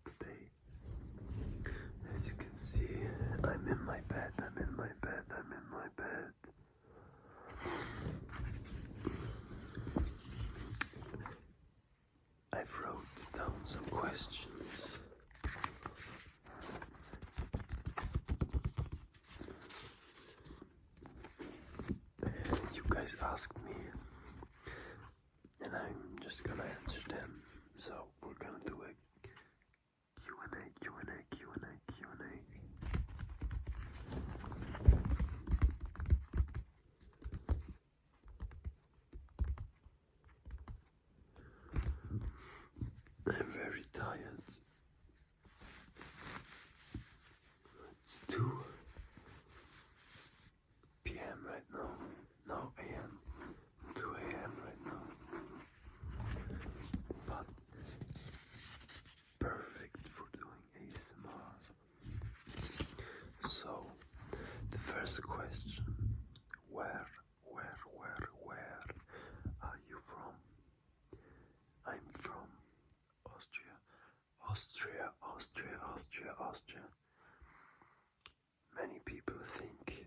Today, as you can see, I'm in my bed. I've wrote down some questions. You guys asked me, and I'm just gonna answer them. So we're gonna do a Q&A. I'm very tired. It's 2 p.m. right now. No, a.m. 2 a.m. right now. But perfect for doing ASMR. So, the first question, where are you from? I'm from Austria. Many people think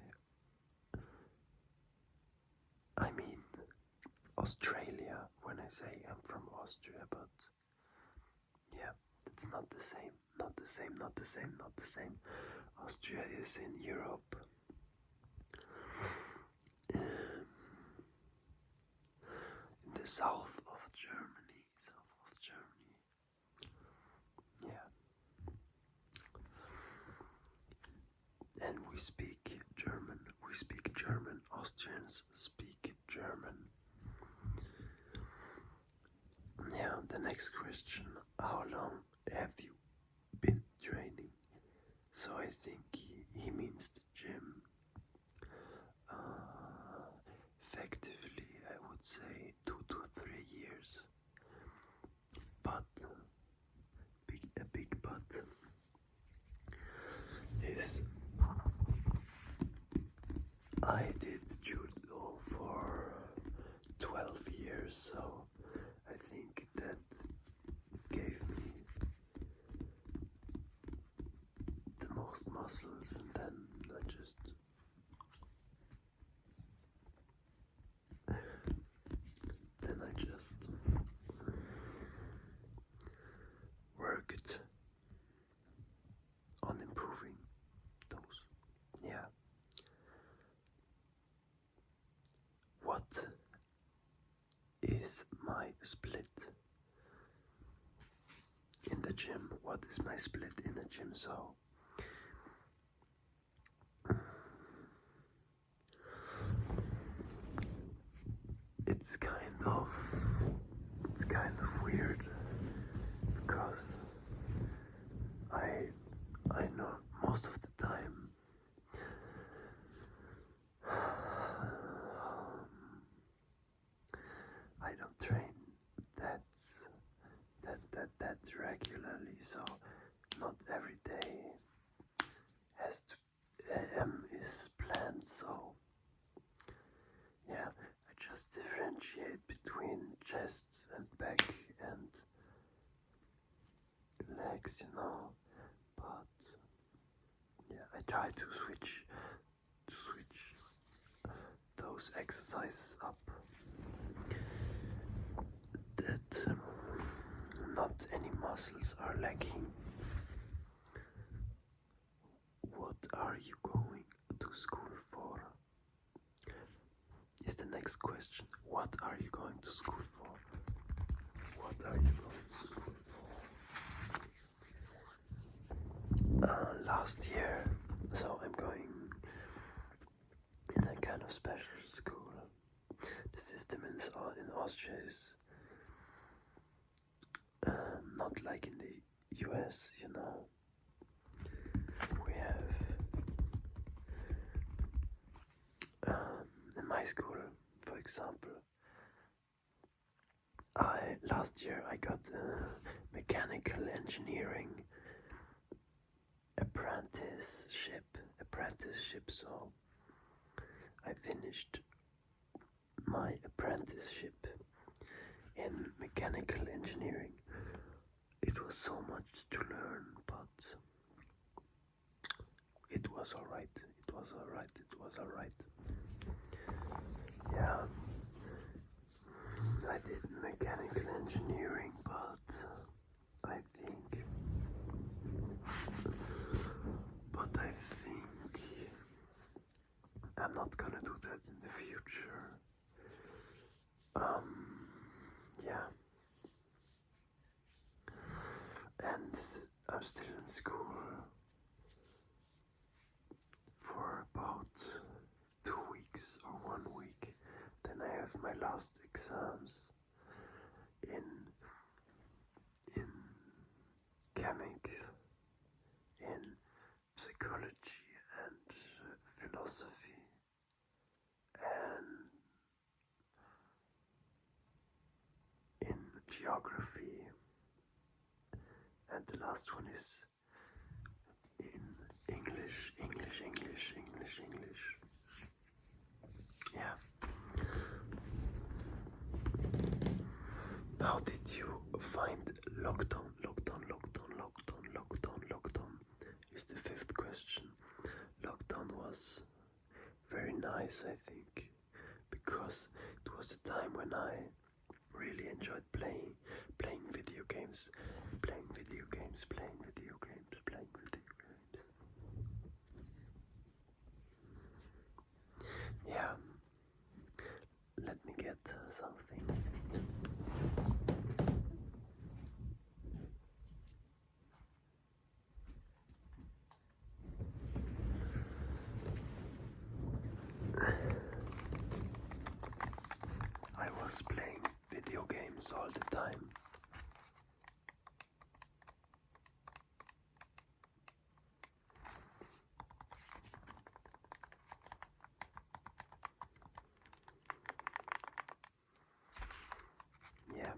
I mean Australia when I say I'm from Austria, but yeah, it's not the same. Austria is in Europe. In the south of Germany. Yeah. And we speak German. Austrians speak German. Yeah, the next question. How long have you been training? So I think he means the gym. Effectively, I would say 2 to 3 years. But, a big but, is I did judo for 12 years, so I think that gave me the most muscles, and then I just worked on improving those. Yeah. What is my split in the gym? So it's kind of weird because I know most of the time I don't train that regularly, so not every day is planned. So yeah, I just differentiate between chest and back and legs, but yeah, I try to switch those exercises up, that not any muscles are lacking. What are you going to school for? Is the next question. What are you going to school for? Last year, so I'm going in a kind of special school. The system in Austria is not like in the US, We have in my school, for example, last year I got a mechanical engineering apprenticeship, so I finished my apprenticeship in mechanical engineering. was alright. It was alright. It was alright. Yeah, I did mechanical engineering, but I think, I'm not gonna do that in the future. Yeah. And I'm still in school for about 2 weeks or 1 week. Then I have my last exams in chemics, in psychology and philosophy, and in geography, and the last one is in English. Yeah. How did you find lockdown? Lockdown is the fifth question. Lockdown was very nice, I think, because it was a time when I really enjoyed playing video games. Yeah, let me get something. I was playing video games all the time. Yeah,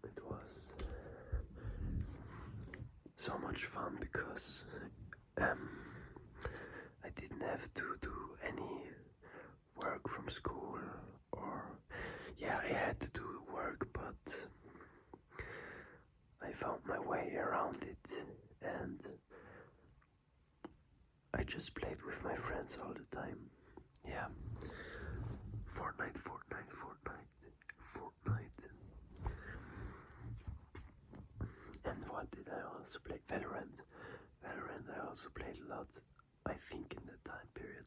it was so much fun because I didn't have to do any work from school, or yeah, I had to do work, but I found my way around it, and I just played with my friends all the time. Yeah. Fortnite. And what did I also play? Valorant. I also played a lot, I think, in that time period.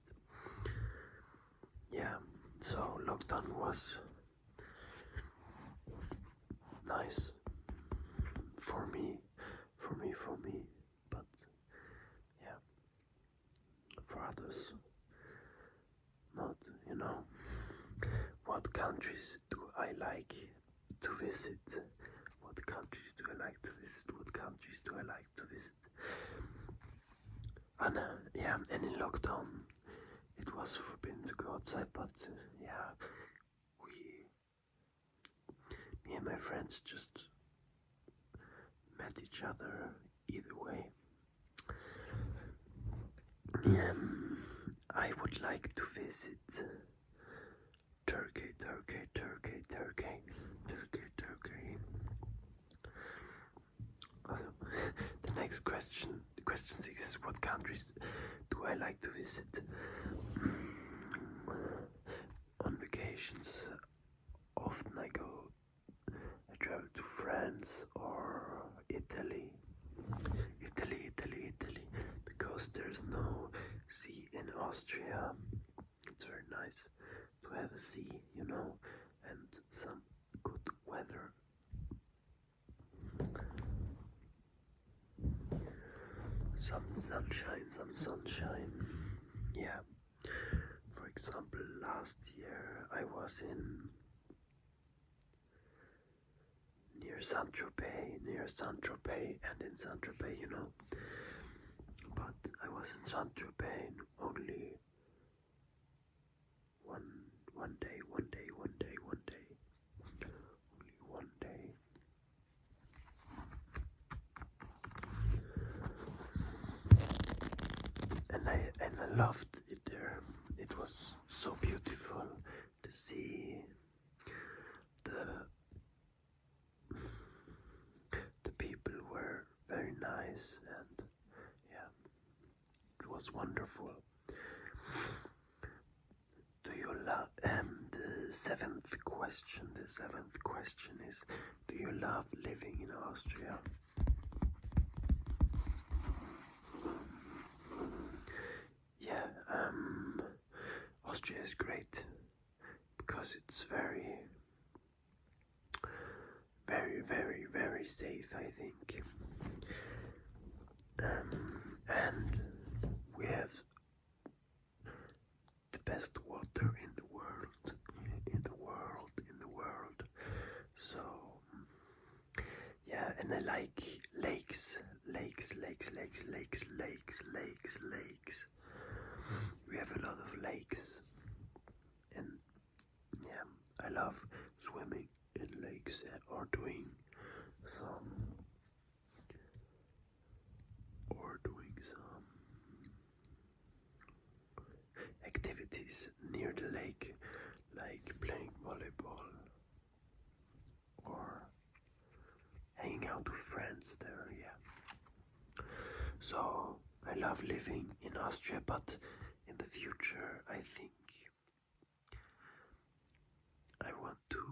Yeah, so lockdown was nice for me, but yeah, for others, not, you know. What countries do I like to visit? What countries do I like to visit? And yeah, and in lockdown, it was forbidden to go outside, but yeah, me and my friends just met each other either way. I would like to visit Turkey. The next question, question 6, is what countries do I like to visit? On vacations, often I travel to France or Italy, because there's no sea in Austria. It's very nice to have a sea, you know, and some good weather. Some sunshine. Yeah. For example, last year I was near Saint-Tropez, and in Saint-Tropez, you know. But I was in Saint-Tropez only one day. Only one day. And I loved it there. It was so beautiful to see the people were very nice, and yeah, was wonderful. Do you love the seventh question? The seventh question is, do you love living in Austria? Yeah, Austria is great because it's very, very, very, very safe, I think. And we have the best water in the world, So, yeah, and I like lakes. We have a lot of lakes, and yeah, I love swimming in lakes or doing some activities near the lake, like playing volleyball or hanging out with friends there, yeah. So I love living in Austria, but in the future I think I want to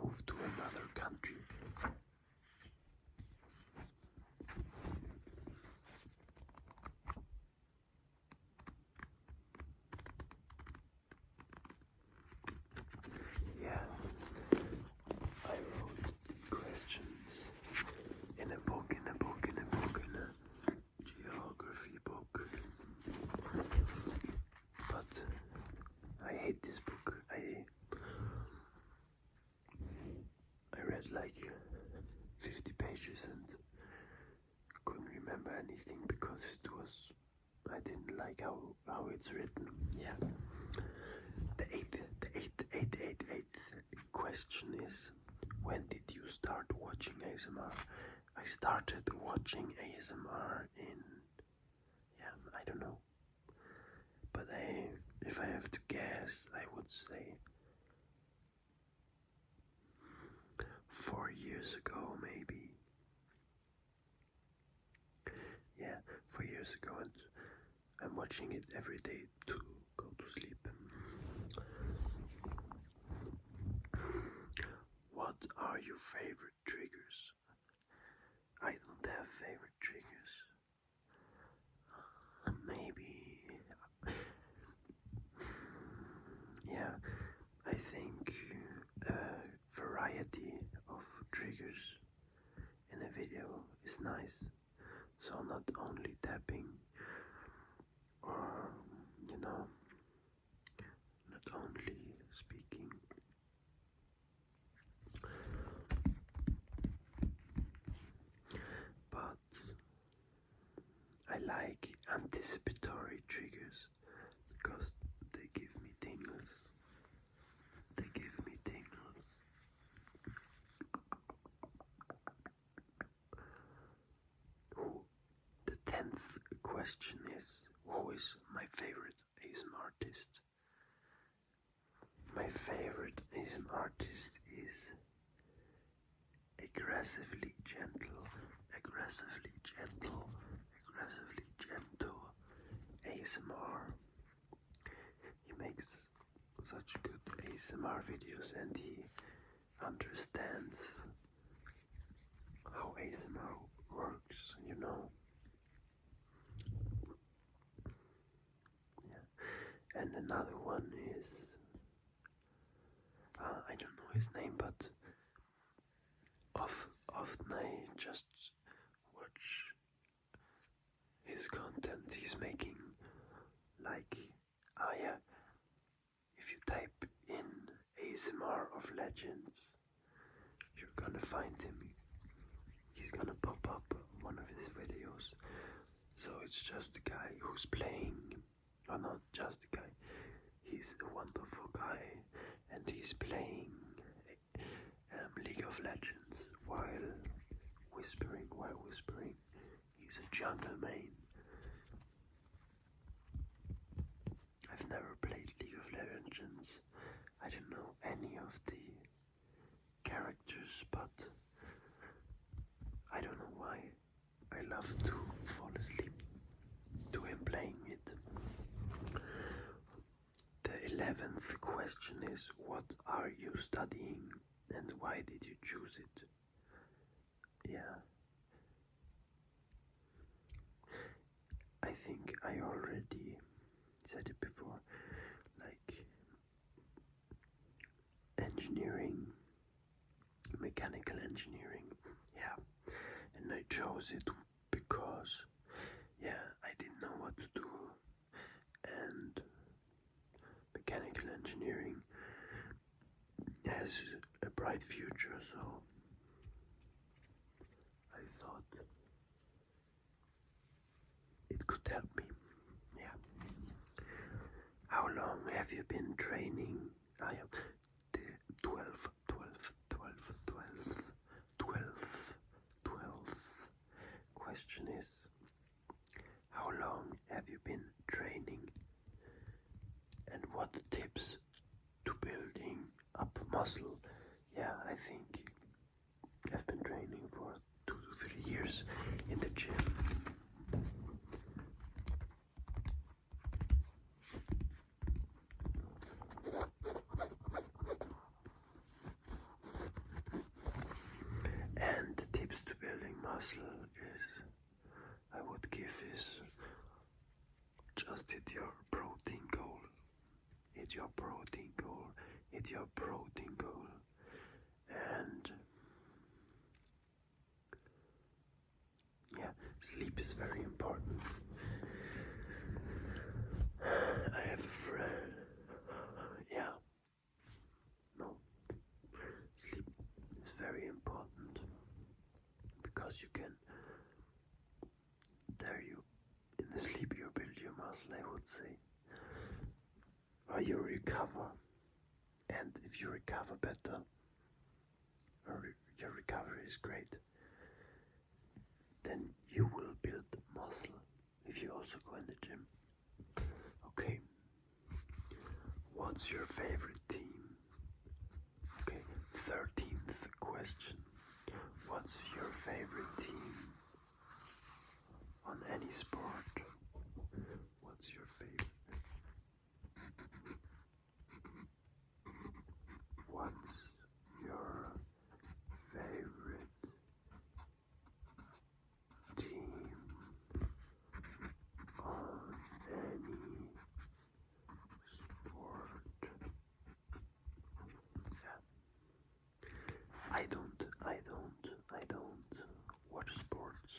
move to another country. Yeah, I wrote the questions in a book, in a geography book. But I hate this book. I read like 50 pages and couldn't remember anything because I didn't like how it's written. Yeah. The eighth question is, when did you start watching ASMR? I started watching ASMR in, yeah, I don't know. But if I have to guess, I would say 4 years ago, maybe. Yeah, 4 years ago, and I'm watching it every day to go to sleep. What are your favorite triggers? I don't have favorite triggers. Maybe, yeah, I think a variety of triggers in a video is nice. So not only tapping or, not only speaking. But I like anticipatory triggers because they give me tingles. The 10th question is, who is my favorite ASMR artist? My favorite ASMR artist is aggressively gentle ASMR. He makes such good ASMR videos and he understands how ASMR works, Yeah. And another one is, I don't know his name, but often I just watch his content. He's making like, yeah, if you type in ASMR of Legends, you're gonna find him. He's gonna pop up one of his videos. So it's just a guy who's playing, or not just a guy, he's a wonderful guy and he's playing League of Legends while whispering. He's a jungle main. I've never played League of Legends. I don't know any of the characters, but I don't know why. I love to fall asleep to him playing it. The 11th question is, what are you studying and why did you choose it? Yeah. I think I already said it before, like engineering, mechanical engineering, yeah. And I chose it because, yeah, I didn't know what to do, and mechanical engineering has a bright future, so I thought it could help me. Yeah. How long have you been training? I am the 12th question is, how long have you been training and what tips to building up muscle? Yeah, I think I've been training for 2 to 3 years in the gym. And tips to building muscle is, I would give is, just hit your protein goal. Hit your protein goal. Hit your protein goal. And yeah, sleep is very important. I have a friend. Yeah. No. Sleep is very important because you can, in the sleep you build your muscle, I would say. Or you recover. And if you recover better, or your recovery is great, then you will build muscle if you also go in the gym. Okay, what's your favorite team? Okay, 13th question. What's your favorite team on any sport? What's your favorite? What's your favorite team on any sport? Yeah. I don't watch sports,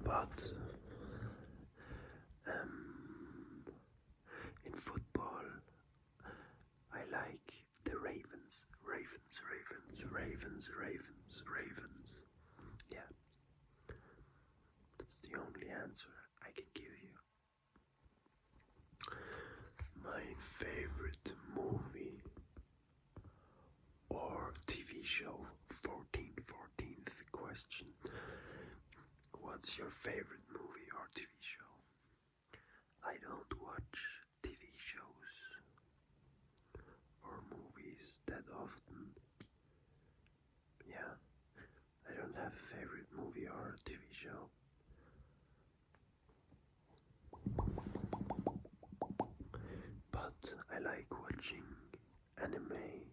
but in football I like the Ravens. Yeah, that's the only answer I can give you. My favorite movie or TV show, 14th question. What's your favorite movie or TV show? I don't watch TV shows or movies that often. Yeah, I don't have a favorite movie or TV show. But I like watching anime.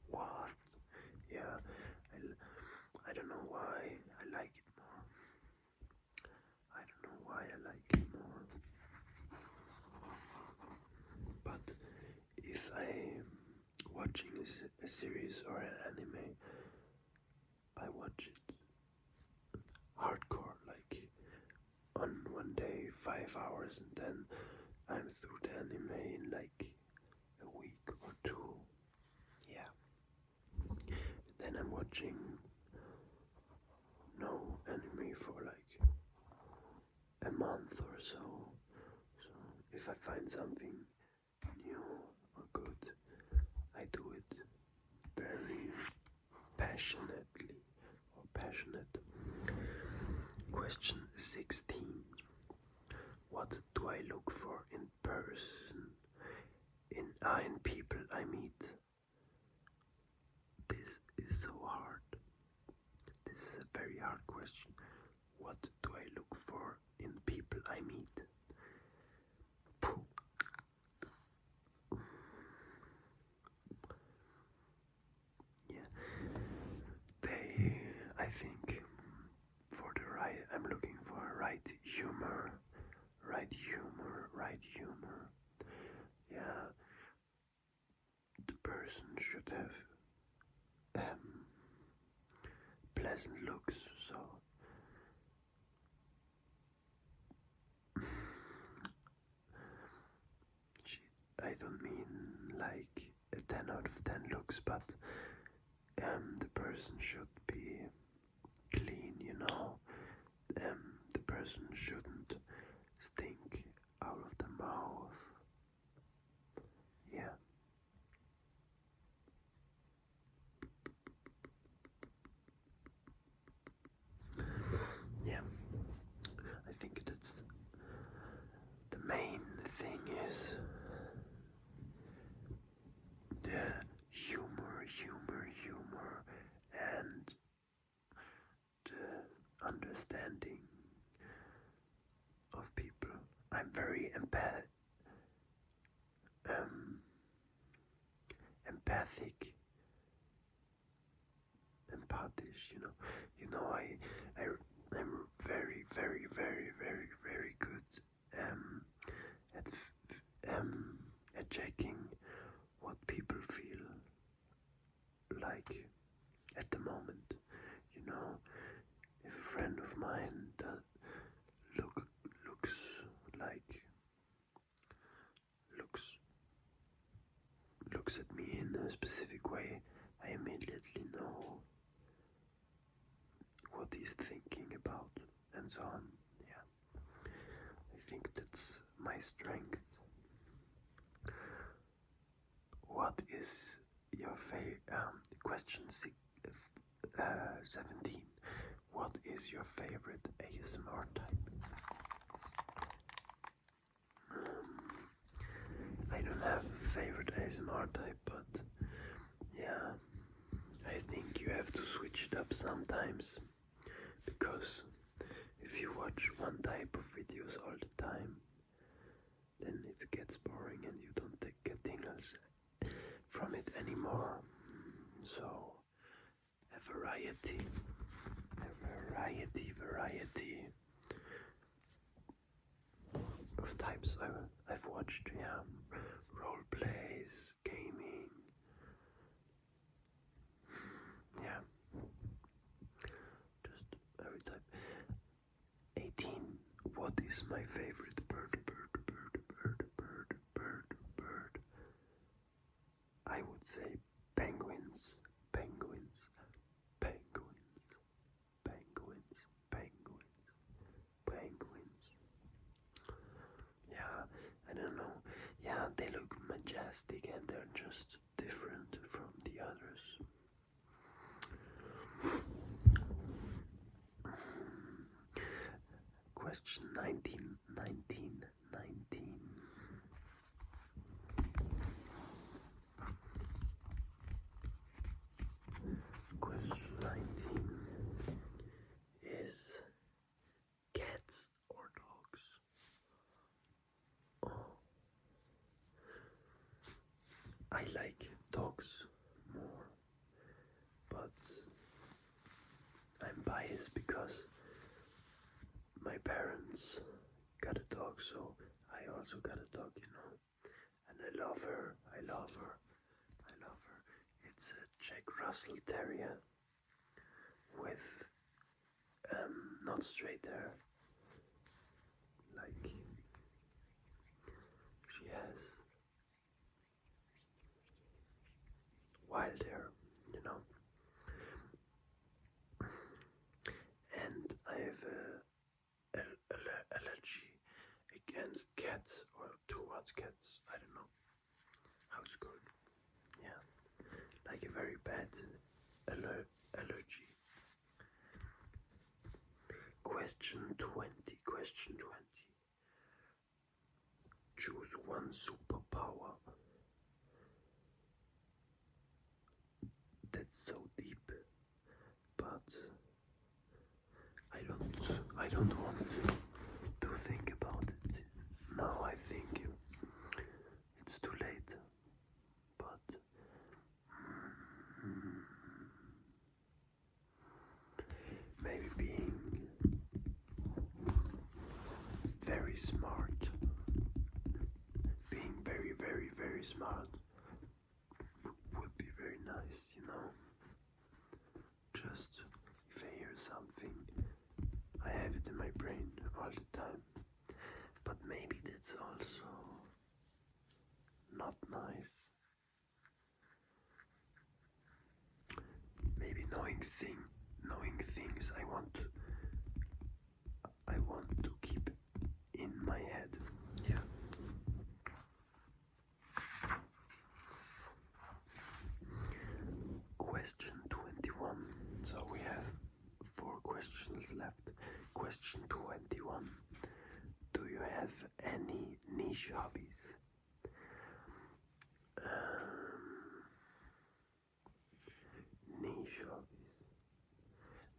What? Yeah, I don't know why I like it more. I don't know why I like it more. But if I'm watching a series or an anime, I watch it hardcore, like on one day, 5 hours, and then I'm through the anime in like a week or two. Yeah. Then I'm watching no anime for like a month or so. So if I find something new or good, I do it very passionately or passionate. Question 16. What do I look for in person? In people I meet? This is so hard. question. What do I look for in people I meet? Yeah, I think, I'm looking for right humor, right humor. Yeah, the person should have pleasant looks, so I don't mean like a 10 out of 10 looks, but the person should be clean, you know. The person shouldn't stink out of the mouth. Yeah. Yeah. I think that's the main thing is the humor, and the understanding of people. I'm very empathic, empathic. I'm very good um, at checking what people feel like at the moment. You know, if a friend of mine look looks like looks looks at me in a specific way, I immediately know what he's thinking about, and so on. Yeah, I think that's my strength. What is your question 17. What is your favorite ASMR type? I don't have a favorite ASMR type, but yeah, I think you have to switch it up sometimes, because if you watch one type of videos all the time, then it gets boring and you don't get tingles from it anymore. So a variety of types I've watched. Yeah, role plays, gaming. Yeah, just every type. 18. What is my favorite bird? I would say penguins, penguins, penguins, penguins, penguins, penguins. Yeah, I don't know. Yeah, they look majestic and they're just different from the others. Question 19. Question 19 is cats or dogs? Oh, I like dogs more, but I'm biased because my parents got a dog, so I also got a dog, you know. And I love her. It's a Jack Russell Terrier with not straight hair. Like, she has wild hair, you know. And I have a allergy against cats, or towards cats. I don't know how it's called. Yeah, like a very bad allergy. Question 20. Choose one superpower. That's so deep, but don't want to think about it. Now I think it's too late. But maybe being very smart, being very, very, very smart would be very nice, you know. Just if I hear something, I have it in my brain all the time. But maybe that's also not nice. Maybe knowing things I want to keep in my head. Yeah. Question 21. So we have 4 questions left. Question 21. Do you have any niche hobbies? Niche hobbies?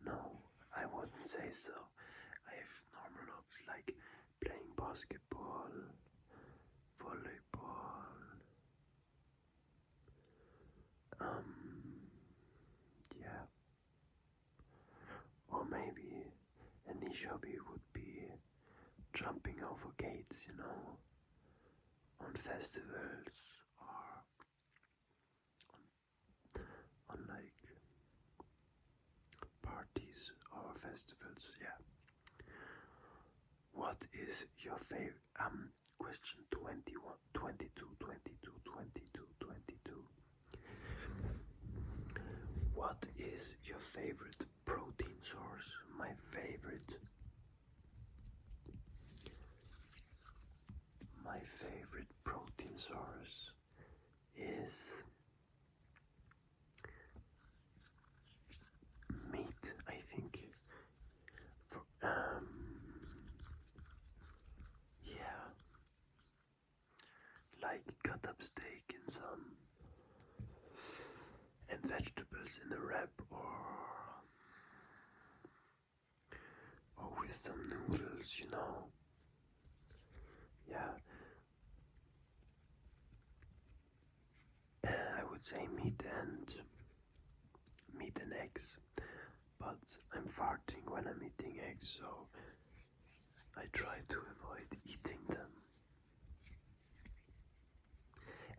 No, I wouldn't say so. I have normal hobbies like playing basketball, volleyball. Yeah. Or maybe a niche hobby would be jumping over gates, you know, on festivals or on like parties or festivals. Yeah. What is your favorite? Question 21, 22, 22, 22, 22. What is your favorite protein source? My favorite protein source is meat, I think. Yeah, like cut up steak and vegetables in a wrap, or with some noodles, you know. Yeah. I would say meat and eggs, but I'm farting when I'm eating eggs, so I try to avoid eating them.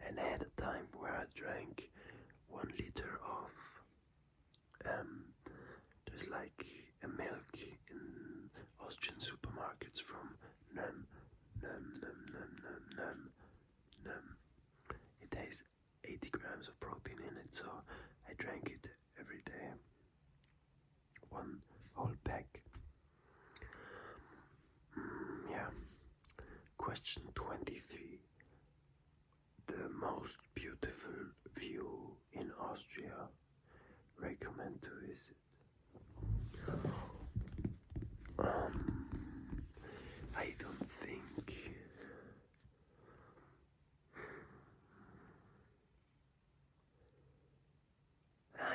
And I had a time where I drank 1 liter of there's like a milk in Austrian supermarkets from Num. It has 80 grams of protein in it, so I drank it every day. 1 whole pack. Yeah. Question 23. The most beautiful view in Austria. Recommend to visit. I don't think.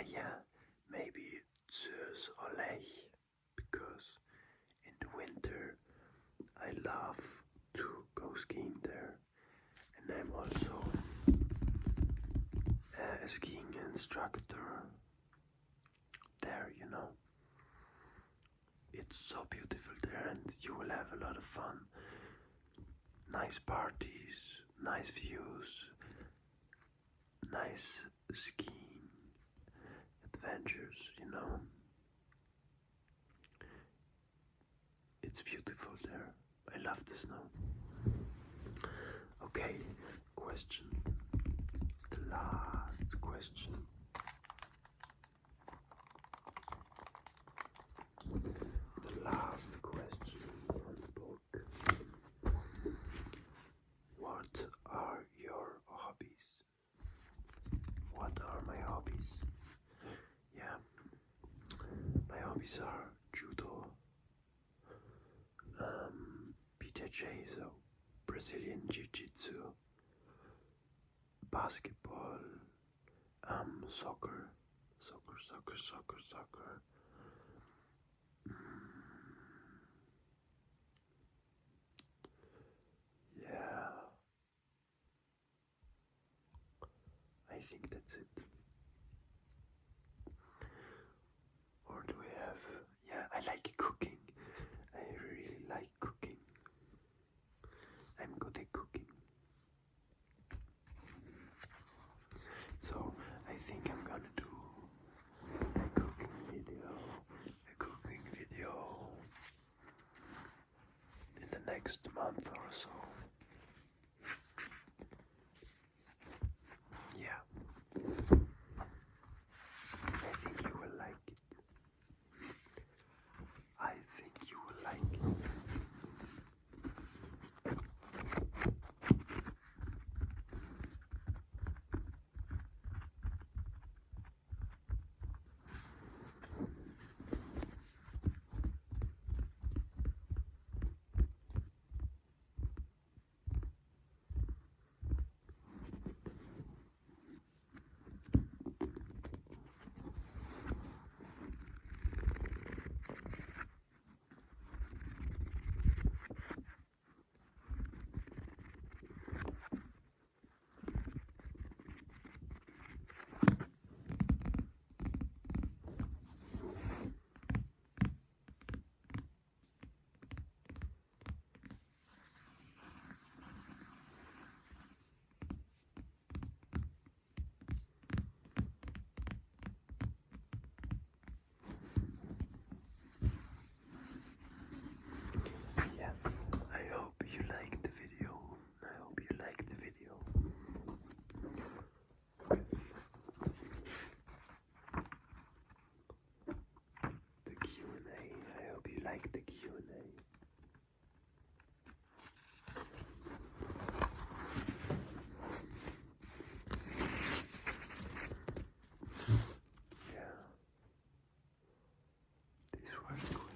Yeah, maybe Zeus or Lech, because in the winter I love to go skiing there, and I'm also a skiing instructor there, you know. It's so beautiful there, and you will have a lot of fun. Nice parties, nice views, nice skiing adventures, you know. It's beautiful there. I love the snow. Okay, question. The last question. The last question on the book. What are your hobbies? What are my hobbies? Yeah, my hobbies are judo, BJJ, so Brazilian Jiu-Jitsu, basketball, soccer, think that's it. Or do we have... Yeah, I like cooking. I really like cooking. I'm good at cooking. So I think I'm gonna do a cooking video in the next month or so. Yeah. I think you will like it. I think you will like it. Yeah, I hope you liked the video. I hope you liked the video. The Q&A. I hope you liked the Q&A. Yeah. These were the